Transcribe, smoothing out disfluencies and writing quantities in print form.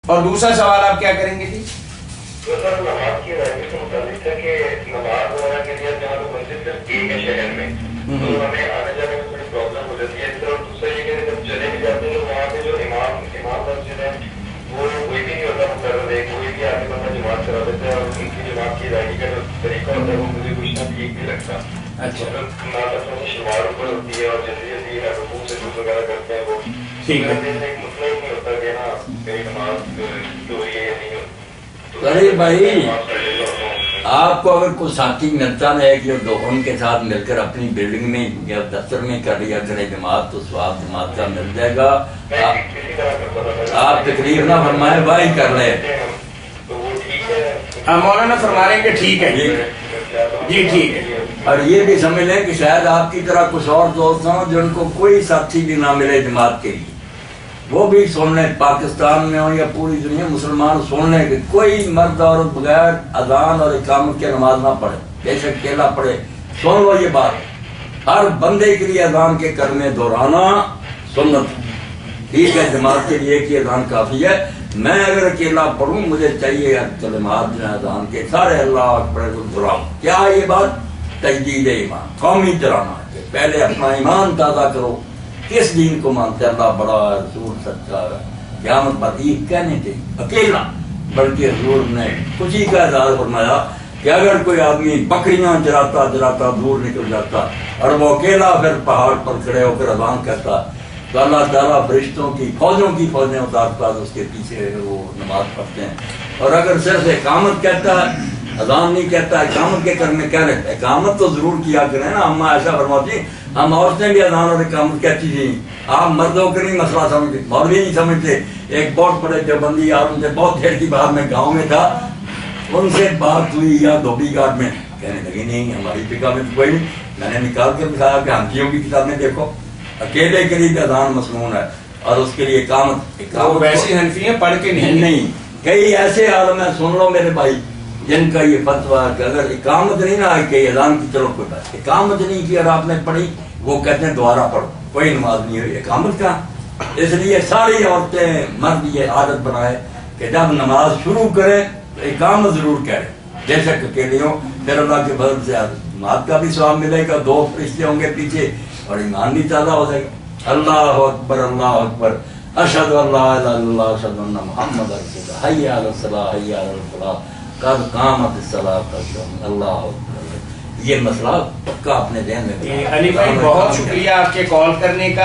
اور دوسرا سوال آپ کیا کریں گے؟ جی سر نماز کی ادائیگی سے متعلق ہے کہ نماز وغیرہ کے لیے جہاں تو مسجد صرف ایک ہے شہر میں، تو ہمیں آنے جانے میں تھوڑی پرابلم ہو جاتی ہے. اس طرح دوسرا یہ کہ جب چلے بھی جاتے ہیں تو وہاں پہ جو امام مسجد ہے وہ کوئی بھی نہیں ہوتا مقرر ہے، کوئی بھی آگے بندہ جماعت کرا دیتا ہے، اور ان کی جماعت کی ادائیگی کا جو طریقہ ہوتا ہے وہ مجھے کچھ نہ ٹھیک نہیں لگتا. اچھا نہ شلوار اوپر ہوتی ہے اور جلدی جلدی رکوع سجود وغیرہ کرتے ہیں وہ. ٹھیک ہے. ایک مسئلہ ہی نہیں ہوتا کہ ہاں میری نماز ہو رہی ہے یا نہیں ہوتی. ارے بھائی آپ کو اگر کوئی ساتھی ملتا ہے کہ جو ان کے ساتھ مل کر اپنی بلڈنگ میں یا دفتر میں کر لیا کرے جماعت، تو ثواب جماعت کا مل جائے گا. آپ تکلیف نہ فرمائے، بھائی کر لیں. مولانا فرما رہے ہیں کہ ٹھیک ہے. جی ٹھیک ہے. اور یہ بھی سمجھ لیں کہ شاید آپ کی طرح کچھ اور دوست ہوں جن کو کوئی ساتھی بھی نہ ملے جماعت کے لیے، وہ بھی سن لیں. پاکستان میں ہو یا پوری دنیا مسلمان سن لیں کہ کوئی مرد عورت بغیر اذان اور اقامت کے نماز نہ پڑھے، بے شک اکیلا پڑھے. سن لو یہ بات، ہر بندے کے لیے اذان کے کرنے دہرانا سنت. ٹھیک ہے، جماعت کے لیے ایک ہی اذان کافی ہے. میں اگر اکیلا پڑھوں مجھے چاہیے کلمات جو اذان کے سارے اللہ اکبر دہراؤں. کیا یہ بات؟ تجدید ایمان، قومی ڈرامہ ہے. پہلے اپنا ایمان تازہ کرو، کس دین کو مانتے؟ اللہ بڑا ہے، رسول سچا ہے. قیامت پر یہ کہنے چاہیے اکیلا، بلکہ حضور نے خوشی کا اظہار فرمایا کہ اگر کوئی آدمی بکریاں چراتا چراتا دور نکل جاتا اور وہ اکیلا پھر پہاڑ پر کھڑے ہو کر اذان کرتا، تو اللہ تعالیٰ فرشتوں کی فوجیں اتارتا ہے، اس کے پیچھے وہ نماز پڑھتے ہیں. اور اگر صرف اقامت کہتا ہے، اذان نہیں کہتا، اقامت کے کرنے کیا رہتا ہے؟ اقامت تو ضرور کیا کریں نا. ہم ایسا فرماتی ہم عورتیں بھی اذان اور اقامت کہتی تھیں، آپ مردوں کے نہیں مسئلہ سمجھتے، مولوی نہیں سمجھتے. ایک بہت بڑے دیوبندی اور ان سے بہت دیر کی بات میں گاؤں میں تھا، ان سے بات ہوئی یا دھوبی گھاٹ میں، کہنے لگی نہیں ہماری فقہ میں کوئی نہیں. میں نے نکال کے دکھایا کہ ہنفیوں کی کتاب میں دیکھو اکیلے کے لیے اذان مسنون ہے اور اس کے لیے اقامت ویسی حنفی ہیں پڑھ کے نہیں. کئی ایسے عالم ہیں، سن لو میرے بھائی، جن کا یہ فتویٰ ہے کہ اگر اقامت نہیں نہ آئی کہ اذان کی چلو کوئی بات، اقامت نہیں کی اور آپ نے پڑھی، وہ کہتے ہیں دوبارہ پڑھو، کوئی نماز نہیں ہوئی. اقامت کا اس لیے ساری عورتیں مرد یہ عادت بنائے کہ جب نماز شروع کریں تو اقامت ضرور کریں، بے شک اکیلے ہوں. پھر اللہ کے فضل سے نماز کا بھی ثواب ملے گا، دو فرشتے ہوں گے پیچھے، اور ایمان بھی تازہ ہو جائے گا. اللہ اکبر اللہ اکبر، اشہد ان لا الہ الا اللہ اشہد ان محمد رسول اللہ، حی علی الصلاۃ حی علی الفلاح قد قامت الصلاۃ. اللہ اکبر. یہ مسئلہ پکا اپنے ذہن میں. علی بھائی بہت شکریہ آپ کے کال کرنے کا.